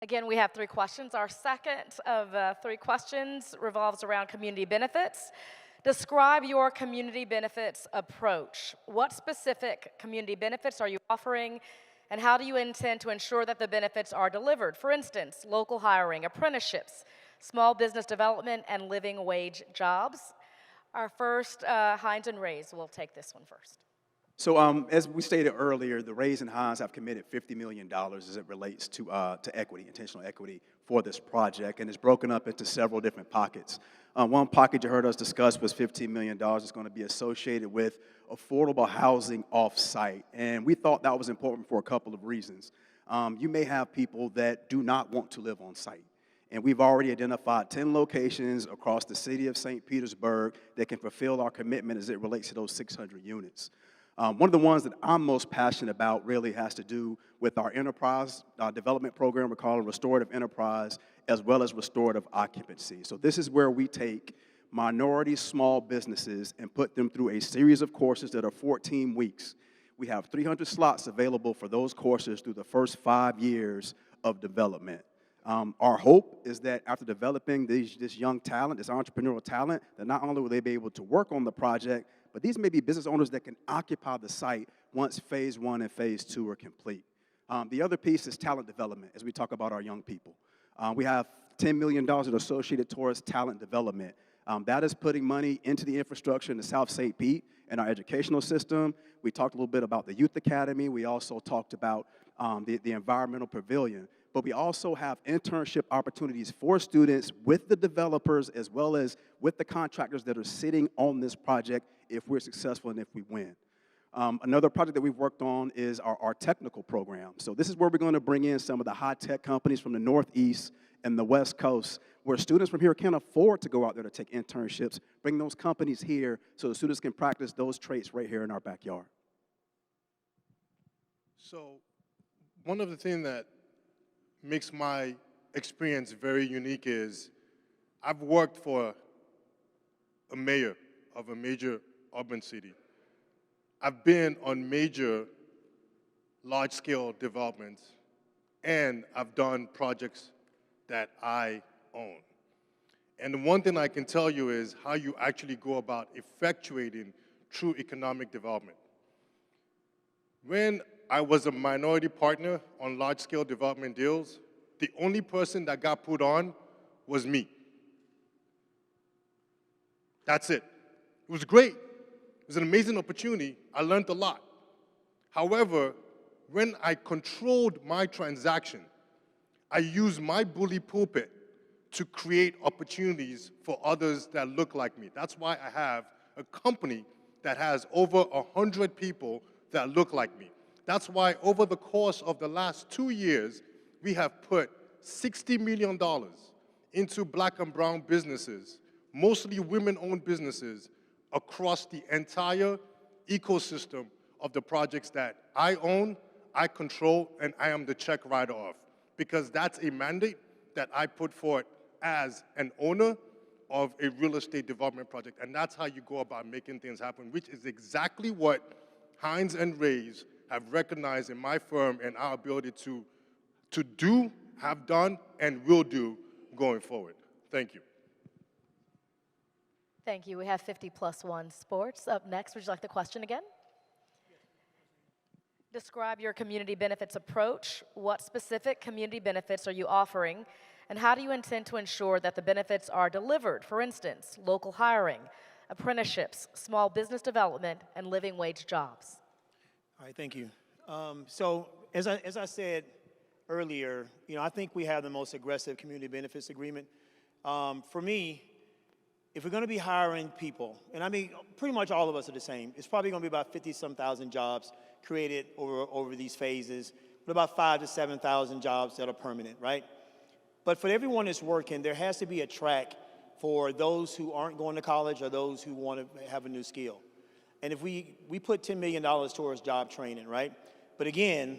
Again, we have three questions. Our second of three questions revolves around community benefits. Describe your community benefits approach. What specific community benefits are you offering, and how do you intend to ensure that the benefits are delivered? For instance, local hiring, apprenticeships, small business development, and living wage jobs. Our first, Hines and Rays will take this one first. So as we stated earlier, the Rays and Hines have committed $50 million as it relates to equity, intentional equity for this project, and it's broken up into several different pockets. One pocket you heard us discuss was $15 million. It's going to be associated with affordable housing off-site, and we thought that was important for a couple of reasons. You may have people that do not want to live on site, and we've already identified 10 locations across the city of St. Petersburg that can fulfill our commitment as it relates to those 600 units. One of the ones that I'm most passionate about really has to do with our enterprise development program we're calling Restorative Enterprise, as well as restorative occupancy. So this is where we take minority small businesses and put them through a series of courses that are 14 weeks. We have 300 slots available for those courses through the first 5 years of development. Our hope is that after developing this young talent, this entrepreneurial talent, that not only will they be able to work on the project, but these may be business owners that can occupy the site once phase 1 and phase 2 are complete. The other piece is talent development as we talk about our young people. We have $10 million that are associated towards talent development. That is putting money into the infrastructure in the South St. Pete and our educational system. We talked a little bit about the Youth Academy. We also talked about the environmental pavilion. But we also have internship opportunities for students with the developers as well as with the contractors that are sitting on this project if we're successful and if we win. Another project that we've worked on is our technical program. So this is where we're going to bring in some of the high-tech companies from the Northeast and the West Coast, where students from here can't afford to go out there to take internships, bring those companies here so the students can practice those traits right here in our backyard. So one of the things that makes my experience very unique is I've worked for a mayor of a major urban city. I've been on major large-scale developments, and I've done projects that I own. And the one thing I can tell you is how you actually go about effectuating true economic development. When I was a minority partner on large-scale development deals, the only person that got put on was me. That's it. It was great. It was an amazing opportunity. I learned a lot. However, when I controlled my transaction, I used my bully pulpit to create opportunities for others that look like me. That's why I have a company that has over 100 people that look like me. That's why over the course of the last 2 years, we have put $60 million into black and brown businesses, mostly women-owned businesses, across the entire ecosystem of the projects that I own, I control, and I am the check writer of. Because that's a mandate that I put forth as an owner of a real estate development project. And that's how you go about making things happen, which is exactly what Hines and Rays have recognized in my firm and our ability to do, have done, and will do going forward. Thank you. Thank you. We have 50+1 Sports up next. Would you like the question again? Describe your community benefits approach. What specific community benefits are you offering, and how do you intend to ensure that the benefits are delivered? For instance, local hiring, apprenticeships, small business development, and living wage jobs. All right, thank you. So as I said earlier, I think we have the most aggressive community benefits agreement. For me, if we're going to be hiring people, and I mean, pretty much all of us are the same, it's probably going to be about 50-some thousand jobs created over these phases, but about 5,000 to 7,000 jobs that are permanent, right? But for everyone that's working, there has to be a track for those who aren't going to college or those who want to have a new skill. And if we put $10 million towards job training, right? But again,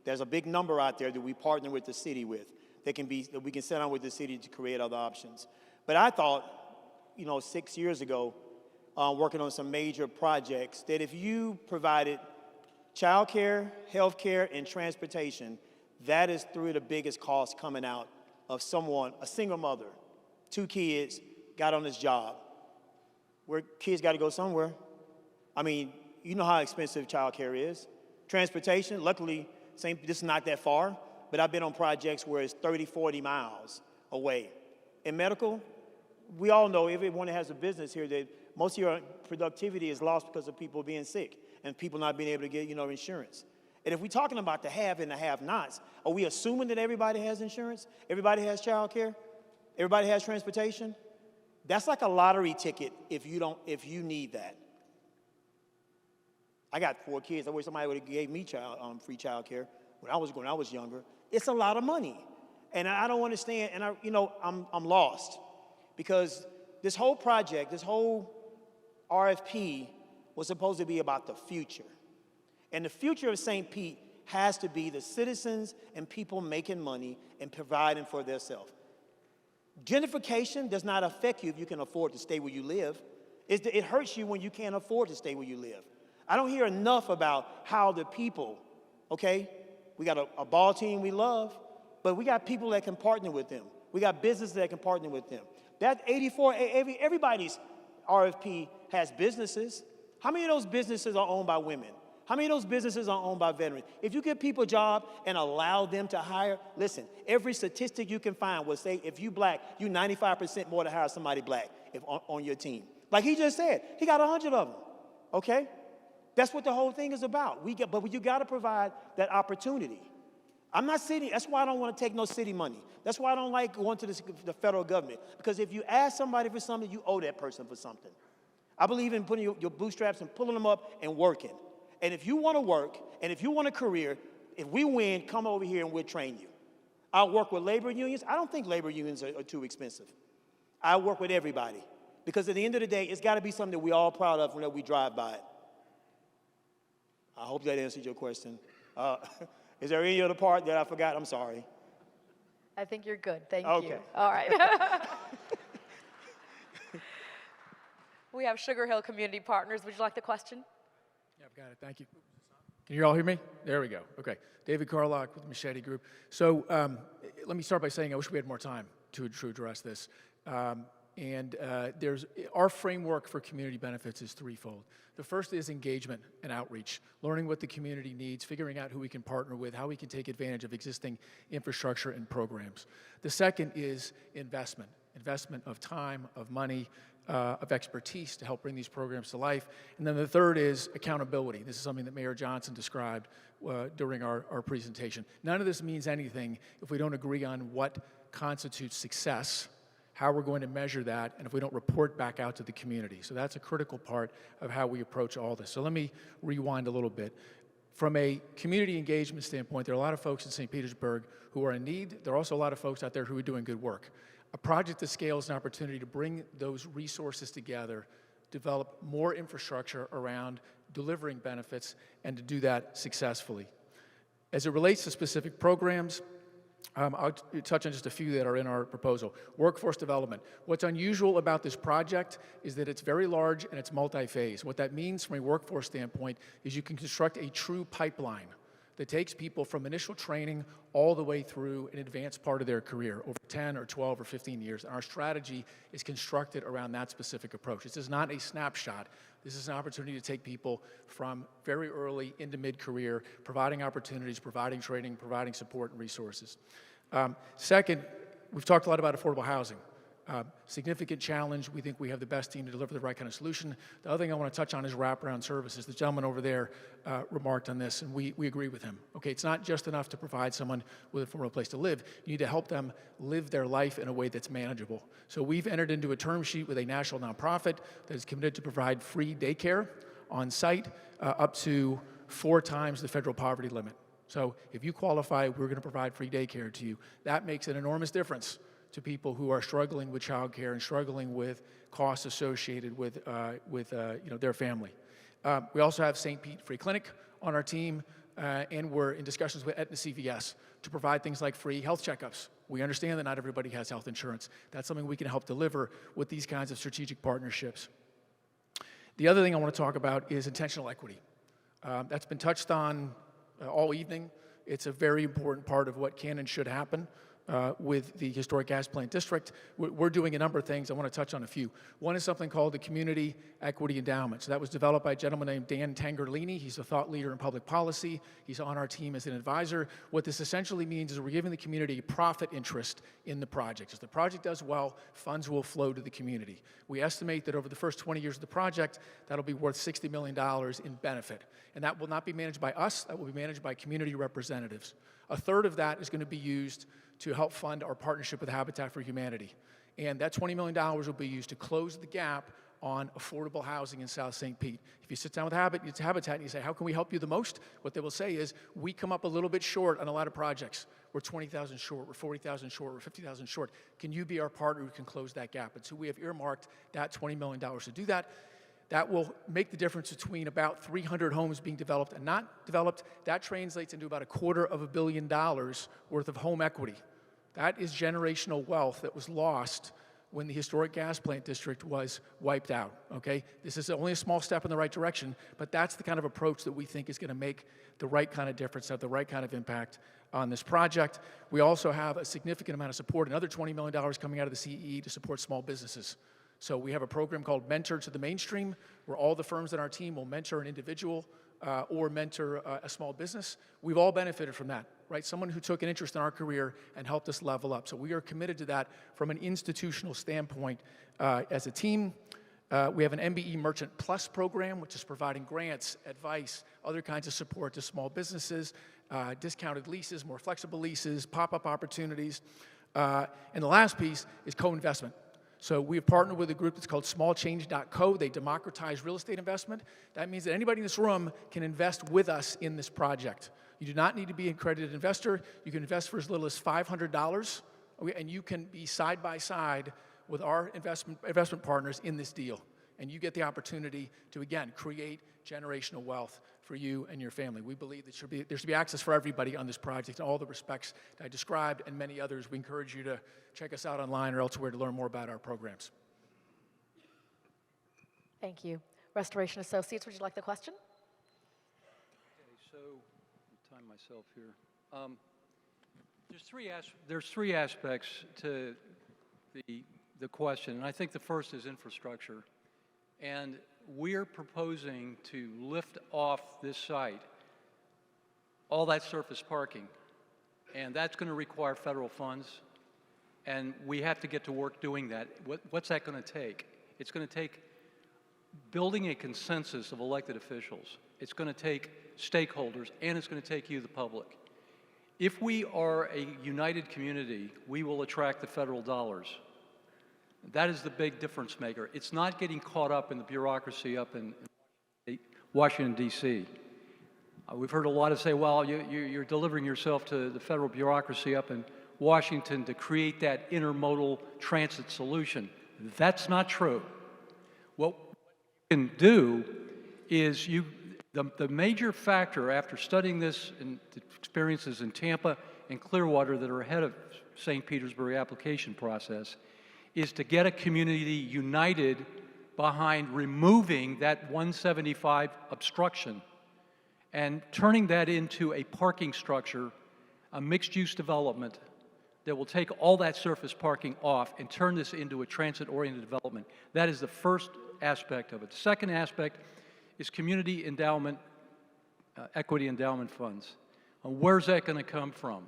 there's a big number out there that we partner with the city with that we can send out with the city to create other options. But I thought, 6 years ago, working on some major projects, that if you provided childcare, healthcare, and transportation, That is three of the biggest costs coming out of someone, a single mother, 2 kids, got on this job. Where kids got to go somewhere. I mean, you know how expensive childcare is. Transportation, luckily, this is not that far, but I've been on projects where it's 30, 40 miles away. In medical, we all know, everyone that has a business here, that most of your productivity is lost because of people being sick and people not being able to get, insurance. And if we're talking about the have and the have-nots, are we assuming that everybody has insurance? Everybody has childcare? Everybody has transportation? That's like a lottery ticket if you need that. I got 4 kids. I wish somebody would have gave me free childcare when I was younger. It's a lot of money, and I don't understand. And I'm lost because this whole project, this whole RFP, was supposed to be about the future, and the future of St. Pete has to be the citizens and people making money and providing for themselves. Gentrification does not affect you if you can afford to stay where you live. It hurts you when you can't afford to stay where you live. I don't hear enough about how the people, okay, we got a ball team we love, but we got people that can partner with them. We got businesses that can partner with them. That 84, everybody's RFP has businesses. How many of those businesses are owned by women? How many of those businesses are owned by veterans? If you give people a job and allow them to hire, listen, every statistic you can find will say if you black, you 95% more to hire somebody black on your team. Like he just said, he got 100 of them, okay? That's what the whole thing is about. But you got to provide that opportunity. I'm not city. That's why I don't want to take no city money. That's why I don't like going to the federal government. Because if you ask somebody for something, you owe that person for something. I believe in putting your bootstraps and pulling them up and working. And if you want to work, and if you want a career, if we win, come over here and we'll train you. I'll work with labor unions. I don't think labor unions are too expensive. I work with everybody. Because at the end of the day, it's got to be something that we're all proud of when we drive by it. I hope that answered your question. Is there any other part that I forgot? I'm sorry. I think you're good. Thank Okay. you. All right. We have Sugar Hill Community Partners. Would you like the question? Yeah, I've got it. Thank you. Can you all hear me? There we go. Okay. David Carlock with the Machete Group. So let me start by saying I wish we had more time to address this. Our framework for community benefits is threefold. The first is engagement and outreach, learning what the community needs, figuring out who we can partner with, how we can take advantage of existing infrastructure and programs. The second is investment of time, of money, of expertise to help bring these programs to life. And then the third is accountability. This is something that Mayor Johnson described during our presentation. None of this means anything if we don't agree on what constitutes success, how we're going to measure that, and if we don't report back out to the community. So that's a critical part of how we approach all this. So let me rewind a little bit. From a community engagement standpoint, there are a lot of folks in St. Petersburg who are in need. There are also a lot of folks out there who are doing good work. A project at scale is an opportunity to bring those resources together, develop more infrastructure around delivering benefits, and to do that successfully. As it relates to specific programs, I'll touch on just a few that are in our proposal. Workforce development. What's unusual about this project is that it's very large and it's multi-phase. What that means from a workforce standpoint is you can construct a true pipeline that takes people from initial training all the way through an advanced part of their career over 10 or 12 or 15 years. And our strategy is constructed around that specific approach. This is not a snapshot. This is an opportunity to take people from very early into mid-career, providing opportunities, providing training, providing support and resources. Second, we've talked a lot about affordable housing. Significant challenge. We think we have the best team to deliver the right kind of solution. The other thing I want to touch on is wraparound services. The gentleman over there remarked on this, and we agree with him. Okay, it's not just enough to provide someone with a formal place to live. You need to help them live their life in a way that's manageable. So we've entered into a term sheet with a national nonprofit that is committed to provide free daycare on site up to 4 times the federal poverty limit. So if you qualify, we're going to provide free daycare to you. That makes an enormous difference to people who are struggling with childcare and struggling with costs associated with their family. We also have St. Pete Free Clinic on our team, and we're in discussions with Aetna CVS to provide things like free health checkups. We understand that not everybody has health insurance. That's something we can help deliver with these kinds of strategic partnerships. The other thing I want to talk about is intentional equity. That's been touched on all evening. It's a very important part of what can and should happen with the historic gas plant district. We're doing a number of things. I want to touch on a few. One is something called the Community Equity Endowment. So that was developed by a gentleman named Dan Tangerlini. He's a thought leader in public policy. He's on our team as an advisor. What this essentially means is we're giving the community a profit interest in the project. As the project does well, funds will flow to the community. We estimate that over the first 20 years of the project, that'll be worth $60 million in benefit. And that will not be managed by us. That will be managed by community representatives. A third of that is going to be used to help fund our partnership with Habitat for Humanity. And that $20 million will be used to close the gap on affordable housing in South St. Pete. If you sit down with Habitat and you say, how can we help you the most? What they will say is, we come up a little bit short on a lot of projects. We're 20,000 short, we're 40,000 short, we're 50,000 short. Can you be our partner who can close that gap? And so we have earmarked that $20 million to do that. That will make the difference between about 300 homes being developed and not developed. That translates into about $250 million worth of home equity. That is generational wealth that was lost when the historic gas plant district was wiped out, okay? This is only a small step in the right direction, but that's the kind of approach that we think is going to make the right kind of difference, have the right kind of impact on this project. We also have a significant amount of support, another $20 million coming out of the CEE to support small businesses. So we have a program called Mentor to the Mainstream, where all the firms in our team will mentor an individual or mentor a small business. We've all benefited from that, right? Someone who took an interest in our career and helped us level up. So we are committed to that from an institutional standpoint as a team. We have an MBE Merchant Plus program, which is providing grants, advice, other kinds of support to small businesses, discounted leases, more flexible leases, pop-up opportunities. And the last piece is co-investment. So we have partnered with a group that's called smallchange.co. They democratize real estate investment. That means that anybody in this room can invest with us in this project. You do not need to be an accredited investor. You can invest for as little as $500, okay, and you can be side by side with our investment partners in this deal. And you get the opportunity to, again, create generational wealth for you and your family. We believe that there should be access for everybody on this project in all the respects that I described and many others. We encourage you to check us out online or elsewhere to learn more about our programs. Thank you. Restoration Associates, would you like the question? Okay, so I'll time myself here. There's three aspects to the question, and I think the first is infrastructure. And we're proposing to lift off this site all that surface parking, and that's going to require federal funds, and we have to get to work doing that. What's that going to take? It's going to take building a consensus of elected officials. It's going to take stakeholders, and it's going to take you, the public. If we are a united community, we will attract the federal dollars. That is the big difference maker. It's not getting caught up in the bureaucracy up in Washington, D.C. We've heard a lot of say, well, you're delivering yourself to the federal bureaucracy up in Washington to create that intermodal transit solution. That's not true. What you can do is the major factor after studying this and the experiences in Tampa and Clearwater that are ahead of St. Petersburg application process is to get a community united behind removing that 175 obstruction and turning that into a parking structure, a mixed-use development that will take all that surface parking off and turn this into a transit-oriented development. That is the first aspect of it. The second aspect is community endowment, equity endowment funds. Where's that going to come from?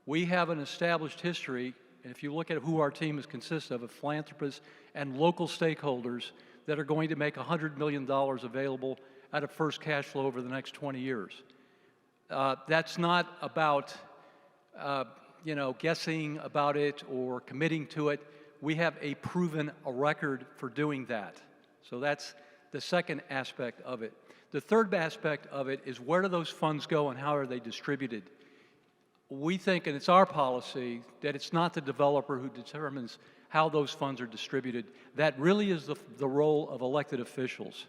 We have an established history. And if you look at who our team consists of philanthropists and local stakeholders that are going to make $100 million available out of first cash flow over the next 20 years. That's not about, guessing about it or committing to it. We have a proven record for doing that. So that's the second aspect of it. The third aspect of it is where do those funds go and how are they distributed? We think, and it's our policy, that it's not the developer who determines how those funds are distributed. That really is the role of elected officials.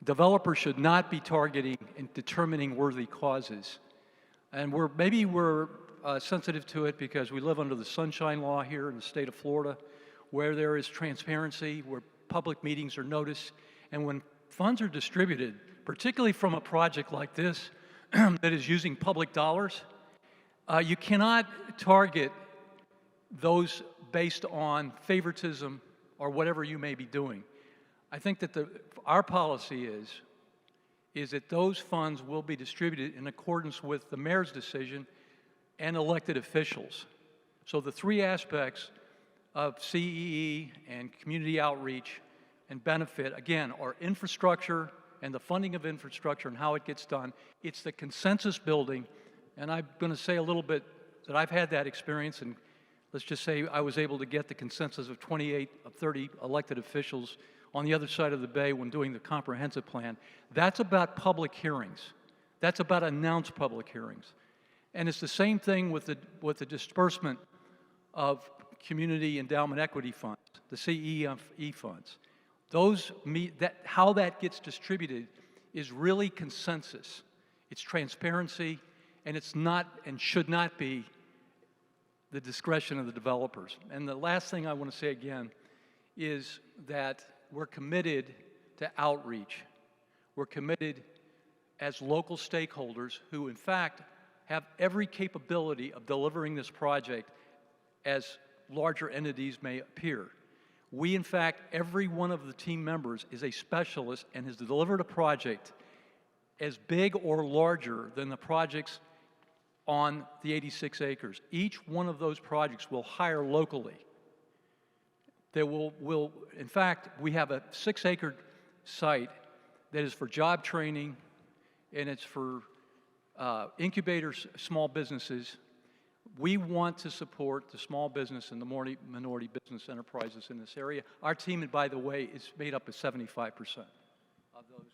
Developers should not be targeting and determining worthy causes. And maybe we're sensitive to it because we live under the Sunshine Law here in the state of Florida, where there is transparency, where public meetings are noticed, and when funds are distributed, particularly from a project like this, that is using public dollars, you cannot target those based on favoritism or whatever you may be doing. I think that our policy is that those funds will be distributed in accordance with the mayor's decision and elected officials. So the three aspects of CEE and community outreach and benefit, again, are infrastructure and the funding of infrastructure and how it gets done. It's the consensus building, and I'm going to say a little bit that I've had that experience, and let's just say I was able to get the consensus of 28 of 30 elected officials on the other side of the bay when doing the comprehensive plan. That's about public hearings. That's about announced public hearings. And it's the same thing with the disbursement of community endowment equity funds, the CEE funds. How that gets distributed is really consensus. It's transparency, and it's not and should not be the discretion of the developers. And the last thing I want to say again is that we're committed to outreach. We're committed as local stakeholders who, in fact, have every capability of delivering this project as larger entities may appear. We, in fact, every one of the team members is a specialist and has delivered a project as big or larger than the projects on the 86 acres. Each one of those projects will hire locally. There in fact, we have a 6-acre site that is for job training, and it's for incubators, small businesses. We want to support the small business and the minority business enterprises in this area. Our team, by the way, is made up of 75% of those.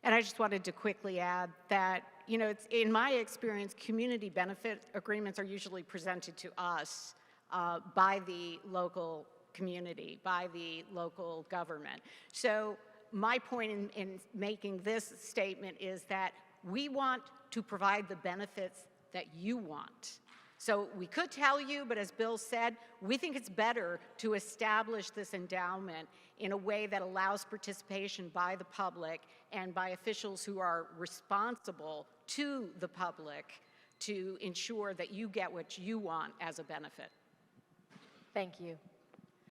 And I just wanted to quickly add that, you know, it's, in my experience, community benefit agreements are usually presented to us by the local community, by the local government. So my point in making this statement is that we want to provide the benefits that you want. So we could tell you, but as Bill said, we think it's better to establish this endowment in a way that allows participation by the public and by officials who are responsible to the public to ensure that you get what you want as a benefit. Thank you.